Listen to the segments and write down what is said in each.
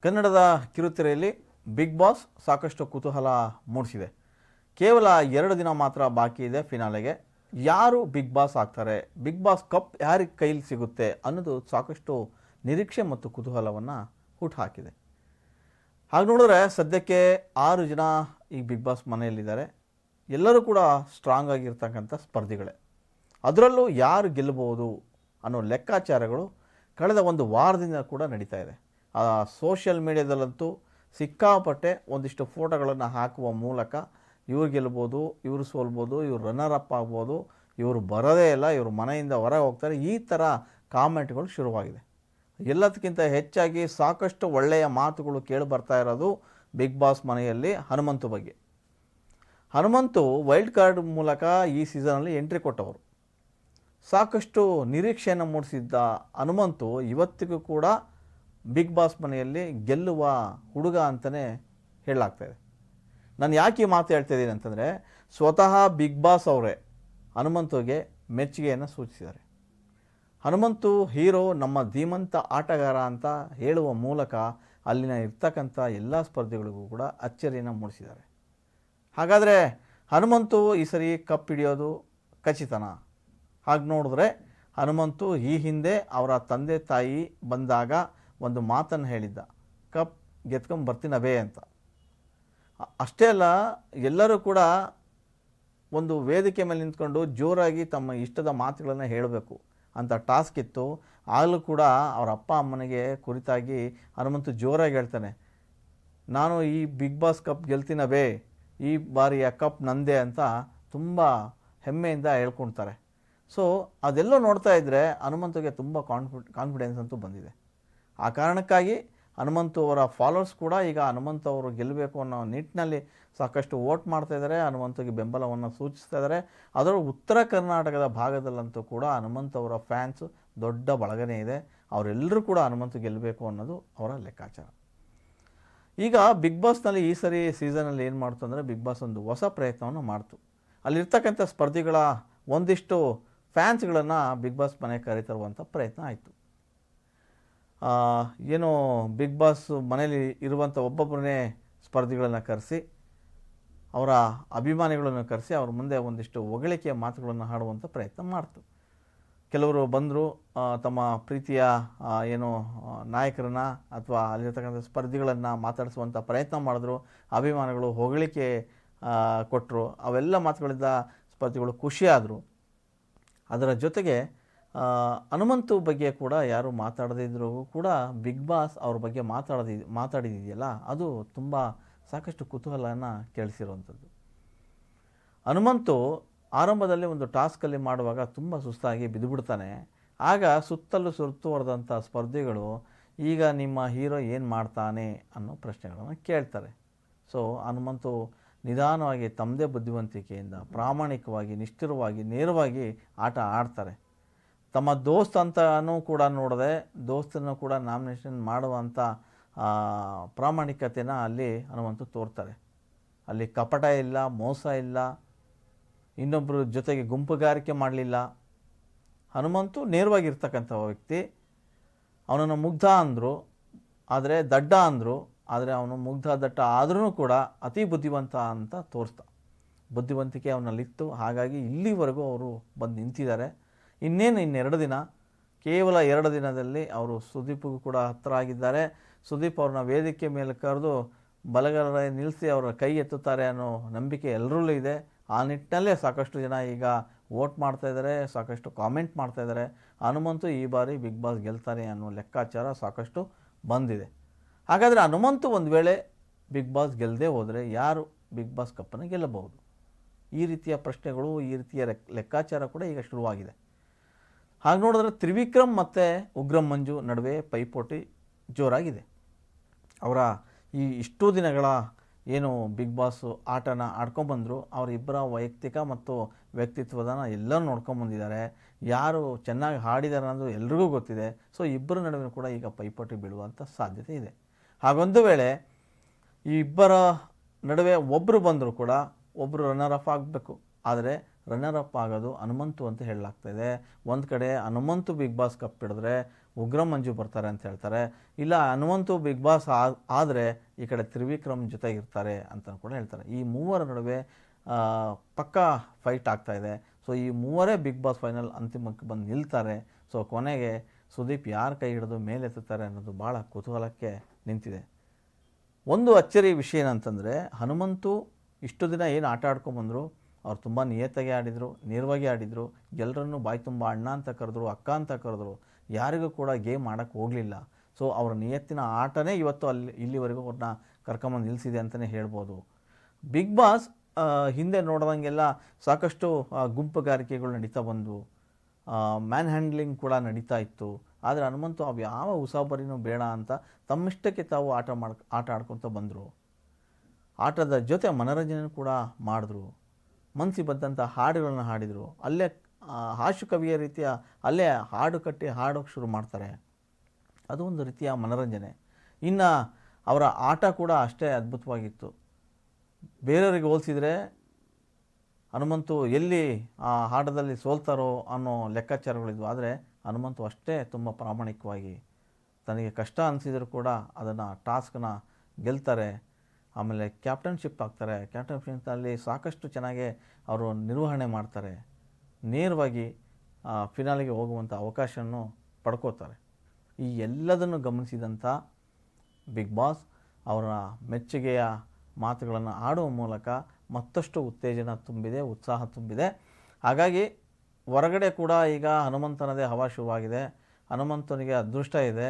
ಕನ್ನಡದ ಕಿರುತೆರೆಯಲ್ಲಿ big boss ಸಾಕಷ್ಟು ಕುತೂಹಲ ಮೂಡಿಸಿದೆ. ಕೇವಲ 2 ದಿನ ಮಾತ್ರ ಬಾಕಿ ಇದೆ ಫಿನಾಲೆಗೆ. ಯಾರು ಬಿಗ್ ಬಾಸ್ ಆಗ್ತಾರೆ, ಬಿಗ್ ಬಾಸ್ ಕಪ್ ಯಾರಿಗೆ ಕೈಲಿ ಸಿಗುತ್ತೆ ಅನ್ನೋದು ಸಾಕಷ್ಟು ನಿರೀಕ್ಷೆ ಮತ್ತು ಕುತೂಹಲವನ್ನು ಹುಟ್ಟುಹಾಕಿದೆ. ಹಾಗೆ ನೋಡಿದ್ರೆ ಸದ್ಯಕ್ಕೆ 6 ಜನ ಈ ಬಿಗ್ ಬಾಸ್ ಮನೆಯಲ್ಲಿದ್ದಾರೆ. ಎಲ್ಲರೂ ಕೂಡ ಸ್ಟ್ರಾಂಗ್ ಆಗಿರ್ತಕ್ಕಂಥ ಸ್ಪರ್ಧಿಗಳೇ. ಅದರಲ್ಲೂ ಯಾರು ಗೆಲ್ಲಬಹುದು ಅನ್ನೋ ಲೆಕ್ಕಾಚಾರಗಳು ಕಳೆದ ಒಂದು ವಾರದಿಂದ ಕೂಡ ನಡೀತಾ ಇದೆ. ಸೋಷಿಯಲ್ ಮೀಡಿಯಾದಲ್ಲಂತೂ ಸಿಕ್ಕಾಪಟ್ಟೆ ಒಂದಿಷ್ಟು ಫೋಟೋಗಳನ್ನು ಹಾಕುವ ಮೂಲಕ ಇವ್ರು ಗೆಲ್ಬೋದು, ಇವರು ಸೋಲ್ಬೋದು, ಇವರು ರನ್ನರ್ ಅಪ್ ಆಗ್ಬೋದು, ಇವರು ಬರೋದೇ ಇಲ್ಲ, ಇವರು ಮನೆಯಿಂದ ಹೊರಗೆ ಹೋಗ್ತಾರೆ, ಈ ಥರ ಕಾಮೆಂಟ್ಗಳು ಶುರುವಾಗಿದೆ. ಎಲ್ಲದಕ್ಕಿಂತ ಹೆಚ್ಚಾಗಿ ಸಾಕಷ್ಟು ಒಳ್ಳೆಯ ಮಾತುಗಳು ಕೇಳಿ ಬರ್ತಾ ಇರೋದು ಬಿಗ್ ಬಾಸ್ ಮನೆಯಲ್ಲಿ ಹನುಮಂತು ಬಗ್ಗೆ. ಹನುಮಂತು ವೈಲ್ಡ್ ಕಾರ್ಡ್ ಮೂಲಕ ಈ ಸೀಸನಲ್ಲಿ ಎಂಟ್ರಿ ಕೊಟ್ಟವರು. ಸಾಕಷ್ಟು ನಿರೀಕ್ಷೆಯನ್ನು ಮೂಡಿಸಿದ್ದ ಹನುಮಂತು ಇವತ್ತಿಗೂ ಕೂಡ ಬಿಗ್ ಬಾಸ್ ಮನೆಯಲ್ಲಿ ಗೆಲ್ಲುವ ಹುಡುಗ ಅಂತಲೇ ಹೇಳಲಾಗ್ತಾಯಿದೆ. ನಾನು ಯಾಕೆ ಈ ಮಾತು ಹೇಳ್ತಾ ಇದ್ದೀನಿ ಅಂತಂದರೆ, ಸ್ವತಃ ಬಿಗ್ ಬಾಸ್ ಅವರೇ ಹನುಮಂತುಗೆ ಮೆಚ್ಚುಗೆಯನ್ನು ಸೂಚಿಸಿದ್ದಾರೆ. ಹನುಮಂತು ಹೀರೋ, ನಮ್ಮ ಧೀಮಂತ ಆಟಗಾರ ಅಂತ ಹೇಳುವ ಮೂಲಕ ಅಲ್ಲಿನ ಇರ್ತಕ್ಕಂಥ ಎಲ್ಲ ಸ್ಪರ್ಧಿಗಳಿಗೂ ಕೂಡ ಅಚ್ಚರಿಯನ್ನು ಮೂಡಿಸಿದ್ದಾರೆ. ಹಾಗಾದರೆ ಹನುಮಂತು ಈ ಸರಿ ಕಪ್ ಹಿಡಿಯೋದು ಖಚಿತನಾ? ಹಾಗೆ ನೋಡಿದ್ರೆ ಹನುಮಂತು ಈ ಹಿಂದೆ ಅವರ ತಂದೆ ತಾಯಿ ಬಂದಾಗ ಒಂದು ಮಾತನ್ನು ಹೇಳಿದ್ದ, ಕಪ್ ಗೆದ್ಕೊಂಡು ಬರ್ತೀನವೇ ಅಂತ. ಅಷ್ಟೇ ಅಲ್ಲ, ಎಲ್ಲರೂ ಕೂಡ ಒಂದು ವೇದಿಕೆ ಮೇಲೆ ನಿಂತ್ಕೊಂಡು ಜೋರಾಗಿ ತಮ್ಮ ಇಷ್ಟದ ಮಾತುಗಳನ್ನು ಹೇಳಬೇಕು ಅಂತ ಟಾಸ್ಕ್ ಇತ್ತು. ಆಗಲೂ ಕೂಡ ಅವರ ಅಪ್ಪ ಅಮ್ಮನಿಗೆ ಕುರಿತಾಗಿ ಹನುಮಂತು ಜೋರಾಗಿ ಹೇಳ್ತಾನೆ, ನಾನು ಈ ಬಿಗ್ ಬಾಸ್ ಕಪ್ ಗೆಲ್ತೀನವೇ, ಈ ಬಾರಿಯ ಕಪ್ ನಂದೇ ಅಂತ ತುಂಬ ಹೆಮ್ಮೆಯಿಂದ ಹೇಳ್ಕೊಳ್ತಾರೆ. ಸೊ ಅದೆಲ್ಲೋ ನೋಡ್ತಾ ಇದ್ದರೆ ಹನುಮಂತುಗೆ ತುಂಬ ಕಾನ್ಫಿಡೆನ್ಸ್ ಅಂತೂ ಬಂದಿದೆ. ಆ ಕಾರಣಕ್ಕಾಗಿ ಹನುಮಂತು ಅವರ ಫಾಲೋವರ್ಸ್ ಕೂಡ ಈಗ ಹನುಮಂತು ಅವರು ಗೆಲ್ಲಬೇಕು ಅನ್ನೋ ನಿಟ್ಟಿನಲ್ಲಿ ಸಾಕಷ್ಟು ವೋಟ್ ಮಾಡ್ತಾಯಿದ್ದಾರೆ, ಹನುಮಂತುಗೆ ಬೆಂಬಲವನ್ನು ಸೂಚಿಸ್ತಾ ಇದ್ದಾರೆ. ಅದರ ಉತ್ತರ ಕರ್ನಾಟಕದ ಭಾಗದಲ್ಲಂತೂ ಕೂಡ ಹನುಮಂತು ಅವರ ಫ್ಯಾನ್ಸು ದೊಡ್ಡ ಬಳಗನೇ ಇದೆ. ಅವರೆಲ್ಲರೂ ಕೂಡ ಹನುಮಂತು ಗೆಲ್ಲಬೇಕು ಅನ್ನೋದು ಅವರ ಲೆಕ್ಕಾಚಾರ. ಈಗ ಬಿಗ್ ಬಾಸ್ನಲ್ಲಿ ಈ ಸರಿ ಸೀಸನಲ್ಲಿ ಏನು ಮಾಡ್ತು ಅಂದರೆ, ಬಿಗ್ ಬಾಸ್ ಒಂದು ಹೊಸ ಪ್ರಯತ್ನವನ್ನು ಮಾಡ್ತು. ಅಲ್ಲಿರ್ತಕ್ಕಂಥ ಸ್ಪರ್ಧಿಗಳ ಒಂದಿಷ್ಟು ಫ್ಯಾನ್ಸ್ಗಳನ್ನು ಬಿಗ್ ಬಾಸ್ ಮನೆಗೆ ಕರೆತರುವಂಥ ಪ್ರಯತ್ನ ಆಯಿತು. ಏನು ಬಿಗ್ ಬಾಸ್ ಮನೇಲಿ ಇರುವಂಥ ಒಬ್ಬೊಬ್ಬರನ್ನೇ ಸ್ಪರ್ಧಿಗಳನ್ನು ಕರೆಸಿ, ಅವರ ಅಭಿಮಾನಿಗಳನ್ನು ಕರೆಸಿ ಅವ್ರ ಮುಂದೆ ಒಂದಿಷ್ಟು ಹೊಗಳಿಕೆಯ ಮಾತುಗಳನ್ನು ಆಡುವಂಥ ಪ್ರಯತ್ನ ಮಾಡ್ತು. ಕೆಲವರು ಬಂದರು, ತಮ್ಮ ಪ್ರೀತಿಯ ಏನು ನಾಯಕರನ್ನು ಅಥವಾ ಅಲ್ಲಿರ್ತಕ್ಕಂಥ ಸ್ಪರ್ಧಿಗಳನ್ನು ಮಾತಾಡಿಸುವಂಥ ಪ್ರಯತ್ನ ಮಾಡಿದ್ರು. ಅಭಿಮಾನಿಗಳು ಹೊಗಳಿಕೆ ಕೊಟ್ಟರು. ಅವೆಲ್ಲ ಮಾತುಗಳಿಂದ ಸ್ಪರ್ಧಿಗಳು ಖುಷಿಯಾದರು. ಅದರ ಜೊತೆಗೆ ಹನುಮಂತು ಬಗ್ಗೆ ಕೂಡ ಯಾರು ಮಾತಾಡದಿದ್ರೂ ಕೂಡ ಬಿಗ್ ಬಾಸ್ ಅವ್ರ ಬಗ್ಗೆ ಮಾತಾಡಿದೆಯಲ್ಲ, ಅದು ತುಂಬ ಸಾಕಷ್ಟು ಕುತೂಹಲವನ್ನು ಕೇಳಿಸಿರುವಂಥದ್ದು. ಹನುಮಂತು ಆರಂಭದಲ್ಲಿ ಒಂದು ಟಾಸ್ಕಲ್ಲಿ ಮಾಡುವಾಗ ತುಂಬ ಸುಸ್ತಾಗಿ ಬಿದ್ದುಬಿಡ್ತಾನೆ. ಆಗ ಸುತ್ತಲೂ ಸುತ್ತುವರೆದಂಥ ಸ್ಪರ್ಧಿಗಳು, ಈಗ ನಿಮ್ಮ ಹೀರೋ ಏನು ಮಾಡ್ತಾನೆ ಅನ್ನೋ ಪ್ರಶ್ನೆಗಳನ್ನು ಕೇಳ್ತಾರೆ. ಸೊ ಹನುಮಂತು ನಿಧಾನವಾಗಿ ತಮ್ಮದೇ ಬುದ್ಧಿವಂತಿಕೆಯಿಂದ ಪ್ರಾಮಾಣಿಕವಾಗಿ, ನಿಷ್ಠುರವಾಗಿ, ನೇರವಾಗಿ ಆಟ ಆಡ್ತಾರೆ. ತಮ್ಮ ದೋಸ್ತ್ ಅಂತನೂ ಕೂಡ ನೋಡದೆ ದೋಸ್ತನ್ನು ಕೂಡ ನಾಮಿನೇಷನ್ ಮಾಡುವಂಥ ಪ್ರಾಮಾಣಿಕತೆನ ಅಲ್ಲಿ ಹನುಮಂತು ತೋರ್ತಾರೆ. ಅಲ್ಲಿ ಕಪಟ ಇಲ್ಲ, ಮೋಸ ಇಲ್ಲ, ಇನ್ನೊಬ್ಬರ ಜೊತೆಗೆ ಗುಂಪುಗಾರಿಕೆ ಮಾಡಲಿಲ್ಲ. ಹನುಮಂತು ನೇರವಾಗಿರ್ತಕ್ಕಂಥ ವ್ಯಕ್ತಿ. ಅವನನ್ನು ಮುಗ್ಧ ಅಂದರು, ಆದರೆ ದಡ್ಡ ಅಂದರು. ಆದರೆ ಅವನು ಮುಗ್ಧ ದಡ್ಡ ಆದ್ರೂ ಕೂಡ ಅತಿ ಬುದ್ಧಿವಂತ ಅಂತ ತೋರಿಸ್ದ. ಬುದ್ಧಿವಂತಿಕೆ ಅವನಲ್ಲಿತ್ತು. ಹಾಗಾಗಿ ಇಲ್ಲಿವರೆಗೂ ಅವರು ಬಂದು ನಿಂತಿದ್ದಾರೆ. ಇನ್ನೇನು 2 ದಿನ, ಕೇವಲ 2 ದಿನದಲ್ಲಿ ಅವರು ಸುದೀಪ್ಗೂ ಕೂಡ ಹತ್ತಿರ ಆಗಿದ್ದಾರೆ. ಸುದೀಪ್ ಅವ್ರನ್ನ ವೇದಿಕೆ ಮೇಲೆ ಕರೆದು ಬಲಗಡೆ ನಿಲ್ಲಿಸಿ ಅವರ ಕೈ ಎತ್ತುತ್ತಾರೆ ಅನ್ನೋ ನಂಬಿಕೆ ಎಲ್ಲರಲ್ಲೂ ಇದೆ. ಆ ನಿಟ್ಟಿನಲ್ಲೇ ಸಾಕಷ್ಟು ಜನ ಈಗ ವೋಟ್ ಮಾಡ್ತಾಯಿದ್ದಾರೆ, ಸಾಕಷ್ಟು ಕಾಮೆಂಟ್ ಮಾಡ್ತಾಯಿದ್ದಾರೆ. ಹನುಮಂತು ಈ ಬಾರಿ ಬಿಗ್ ಬಾಸ್ ಗೆಲ್ತಾನೆ ಅನ್ನೋ ಲೆಕ್ಕಾಚಾರ ಸಾಕಷ್ಟು ಬಂದಿದೆ. ಹಾಗಾದರೆ ಹನುಮಂತು ಒಂದು ವೇಳೆ ಬಿಗ್ ಬಾಸ್ ಗೆಲ್ಲದೆ ಹೋದರೆ ಯಾರು ಬಿಗ್ ಬಾಸ್ ಕಪ್ಪನ್ನು ಗೆಲ್ಲಬಹುದು? ಈ ರೀತಿಯ ಪ್ರಶ್ನೆಗಳು, ಈ ರೀತಿಯ ಲೆಕ್ಕಾಚಾರ ಕೂಡ ಈಗ ಶುರುವಾಗಿದೆ. ಹಾಗೆ ನೋಡಿದ್ರೆ ತ್ರಿವಿಕ್ರಮ್ ಮತ್ತು ಉಗ್ರಂ ಮಂಜು ನಡುವೆ ಪೈಪೋಟಿ ಜೋರಾಗಿದೆ. ಅವರ ಇಷ್ಟೂ ದಿನಗಳ ಏನು ಬಿಗ್ ಬಾಸ್ ಆಟನ ಆಡ್ಕೊಂಬಂದರು, ಅವರಿಬ್ಬರ ವೈಯಕ್ತಿಕ ಮತ್ತು ವ್ಯಕ್ತಿತ್ವದನ್ನು ಎಲ್ಲರೂ ನೋಡ್ಕೊಂಬಂದಿದ್ದಾರೆ. ಯಾರು ಚೆನ್ನಾಗಿ ಹಾಡಿದ್ದಾರೆ ಅನ್ನೋದು ಎಲ್ರಿಗೂ ಗೊತ್ತಿದೆ. ಸೊ ಇಬ್ಬರ ನಡುವೆ ಕೂಡ ಈಗ ಪೈಪೋಟಿ ಬೀಳುವಂಥ ಸಾಧ್ಯತೆ ಇದೆ. ಹಾಗೊಂದು ವೇಳೆ ಈ ಇಬ್ಬರ ನಡುವೆ ಒಬ್ಬರು ಬಂದರೂ ಕೂಡ ಒಬ್ಬರು ರನ್ನರ್ ಅಪ್ ಆಗಬೇಕು. ಆದರೆ ರನ್ನರ್ ಅಪ್ ಆಗೋದು ಹನುಮಂತು ಅಂತ ಹೇಳಲಾಗ್ತಾಯಿದೆ. ಒಂದು ಕಡೆ ಹನುಮಂತು ಬಿಗ್ ಬಾಸ್ ಕಪ್ ಹಿಡಿದ್ರೆ, ಉಗ್ರ ಮಂಜು ಬರ್ತಾರೆ ಅಂತ ಹೇಳ್ತಾರೆ. ಇಲ್ಲ ಹನುಮಂತು ಬಿಗ್ ಬಾಸ್ ಆದರೆ ಈ ಕಡೆ ತ್ರಿವಿಕ್ರಮ್ ಜೊತೆಗಿರ್ತಾರೆ ಅಂತ ಕೂಡ ಹೇಳ್ತಾರೆ. ಈ ಮೂವರ ನಡುವೆ ಪಕ್ಕಾ ಫೈಟ್ ಆಗ್ತಾ ಇದೆ. ಸೊ ಈ ಮೂವರೇ ಬಿಗ್ ಬಾಸ್ ಫೈನಲ್ ಅಂತಿಮಕ್ಕೆ ಬಂದು ನಿಲ್ತಾರೆ. ಸೊ ಕೊನೆಗೆ ಸುದೀಪ್ ಯಾರ ಕೈ ಹಿಡಿದು ಮೇಲೆತ್ತುತ್ತಾರೆ ಅನ್ನೋದು ಭಾಳ ಕುತೂಹಲಕ್ಕೆ ನಿಂತಿದೆ. ಒಂದು ಅಚ್ಚರಿ ವಿಷಯ ಏನಂತಂದರೆ, ಹನುಮಂತು ಇಷ್ಟು ದಿನ ಏನು ಆಟ ಆಡ್ಕೊಂಬಂದರು, ಅವ್ರು ತುಂಬ ನಿಯತ್ತಾಗಿ ಆಡಿದರು, ನೇರವಾಗಿ ಆಡಿದರು, ಎಲ್ಲರನ್ನೂ ಬಾಯಿ ತುಂಬ ಅಣ್ಣ ಅಂತ ಕರೆದ್ರು, ಅಕ್ಕ ಅಂತ ಕರೆದ್ರು, ಯಾರಿಗೂ ಕೂಡ ಗೇಮ್ ಆಡೋಕ್ಕೆ ಹೋಗಲಿಲ್ಲ. ಸೊ ಅವರ ನಿಯತ್ತಿನ ಆಟನೇ ಇವತ್ತು ಇಲ್ಲಿವರೆಗೂ ಅವ್ರನ್ನ ಕರ್ಕೊಂಬಂದು ನಿಲ್ಲಿಸಿದೆ ಅಂತಲೇ ಹೇಳ್ಬೋದು. ಬಿಗ್ ಬಾಸ್ ಹಿಂದೆ ನೋಡಿದಂಗೆಲ್ಲ ಸಾಕಷ್ಟು ಗುಂಪುಗಾರಿಕೆಗಳು ನಡೀತಾ ಬಂದವು, ಮ್ಯಾನ್ ಹ್ಯಾಂಡ್ಲಿಂಗ್ ಕೂಡ ನಡೀತಾ ಇತ್ತು. ಆದರೆ ಹನುಮಂತು ಅವು ಯಾವ ಉಸಾಬರಿನೂ ಬೇಡ ಅಂತ ತಮ್ಮಿಷ್ಟಕ್ಕೆ ತಾವು ಆಟ ಆಡ್ಕೊತ ಬಂದರು. ಆಟದ ಜೊತೆ ಮನೋರಂಜನೆ ಕೂಡ ಮಾಡಿದ್ರು, ಮನಸ್ಸಿಗೆ ಬಂದಂಥ ಹಾಡುಗಳನ್ನ ಹಾಡಿದರು. ಅಲ್ಲೇ ಹಾಸ್ಯ ಕವಿಯ ರೀತಿಯ ಅಲ್ಲೇ ಹಾಡು ಕಟ್ಟಿ ಹಾಡೋಕ್ಕೆ ಶುರು ಮಾಡ್ತಾರೆ. ಅದು ಒಂದು ರೀತಿಯ ಮನೋರಂಜನೆ. ಇನ್ನು ಅವರ ಆಟ ಕೂಡ ಅಷ್ಟೇ ಅದ್ಭುತವಾಗಿತ್ತು. ಬೇರೆಯವರಿಗೆ ಹೋಲಿಸಿದರೆ ಹನುಮಂತು ಎಲ್ಲಿ ಆ ಹಾಡದಲ್ಲಿ ಸೋಲ್ತಾರೋ ಅನ್ನೋ ಲೆಕ್ಕಾಚಾರಗಳಿದ್ವು. ಆದರೆ ಹನುಮಂತು ಅಷ್ಟೇ ತುಂಬ ಪ್ರಾಮಾಣಿಕವಾಗಿ ತನಗೆ ಕಷ್ಟ ಅನಿಸಿದರೂ ಕೂಡ ಅದನ್ನು ಟಾಸ್ಕನ್ನ ಗೆಲ್ತಾರೆ. ಆಮೇಲೆ ಕ್ಯಾಪ್ಟನ್ಶಿಪ್ ಆಗ್ತಾರೆ. ಕ್ಯಾಪ್ಟನ್ಶಿಪ್ನಲ್ಲಿ ಸಾಕಷ್ಟು ಚೆನ್ನಾಗಿ ಅವರು ನಿರ್ವಹಣೆ ಮಾಡ್ತಾರೆ. ನೇರವಾಗಿ ಫಿನಾಲಿಗೆ ಹೋಗುವಂಥ ಅವಕಾಶವನ್ನು ಪಡ್ಕೋತಾರೆ. ಈ ಎಲ್ಲದನ್ನು ಗಮನಿಸಿದಂಥ ಬಿಗ್ ಬಾಸ್ ಅವರ ಮೆಚ್ಚುಗೆಯ ಮಾತುಗಳನ್ನು ಆಡುವ ಮೂಲಕ ಮತ್ತಷ್ಟು ಉತ್ತೇಜನ ತುಂಬಿದೆ, ಉತ್ಸಾಹ ತುಂಬಿದೆ. ಹಾಗಾಗಿ ಹೊರಗಡೆ ಕೂಡ ಈಗ ಹನುಮಂತನದೇ ಹವಾ ಶುರುವಾಗಿದೆ. ಹನುಮಂತನಿಗೆ ಅದೃಷ್ಟ ಇದೆ.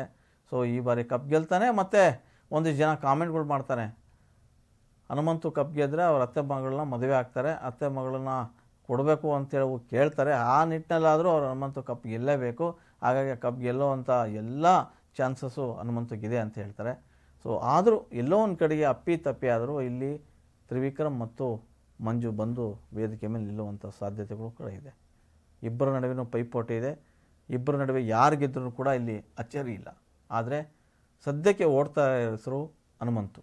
ಸೊ ಈ ಬಾರಿ ಕಪ್ ಗೆಲ್ತಾನೆ. ಮತ್ತು ಒಂದಿಷ್ಟು ಜನ ಕಾಮೆಂಟ್ಗಳು ಮಾಡ್ತಾನೆ, ಹನುಮಂತು ಕಪ್ ಗೆದ್ದರೆ ಅವ್ರ ಅತ್ತೆ ಮಗಳನ್ನ ಮದುವೆ ಆಗ್ತಾರೆ, ಅತ್ತೆ ಮಗಳನ್ನ ಕೊಡಬೇಕು ಅಂತೇಳಿ ಕೇಳ್ತಾರೆ. ಆ ನಿಟ್ಟಿನಲ್ಲಾದರೂ ಅವ್ರು ಹನುಮಂತು ಕಪ್ ಗೆಲ್ಲೇಬೇಕು. ಹಾಗಾಗಿ ಕಪ್ ಗೆಲ್ಲುವಂಥ ಎಲ್ಲ ಚಾನ್ಸಸ್ಸು ಹನುಮಂತಗಿದೆ ಅಂತ ಹೇಳ್ತಾರೆ. ಸೊ ಆದರೂ ಎಲ್ಲೋ ಒಂದು ಕಡೆಗೆ ಅಪ್ಪಿ ಆದರೂ ಇಲ್ಲಿ ತ್ರಿವಿಕ್ರಮ್ ಮತ್ತು ಮಂಜು ಬಂದು ವೇದಿಕೆ ಮೇಲೆ ನಿಲ್ಲುವಂಥ ಸಾಧ್ಯತೆಗಳು ಕೂಡ ಇದೆ. ಇಬ್ಬರ ನಡುವೆನೂ ಪೈಪೋಟಿ ಇದೆ. ಇಬ್ಬರ ನಡುವೆ ಯಾರು ಗೆದ್ದರೂ ಕೂಡ ಇಲ್ಲಿ ಅಚ್ಚರಿ ಇಲ್ಲ. ಆದರೆ ಸದ್ಯಕ್ಕೆ ಓಡ್ತಾ ಹೆಸರು ಹನುಮಂತು.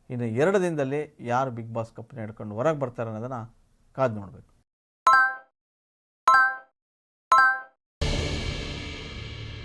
ಇನ್ನು 2 ದಿನದಲ್ಲಿ ಯಾರು ಬಿಗ್ ಬಾಸ್ ಕಪ್ನ ಹಿಡ್ಕೊಂಡು ಹೊರಗೆ ಬರ್ತಾರೆ ಅನ್ನೋದನ್ನು ಕಾದು ನೋಡಬೇಕು.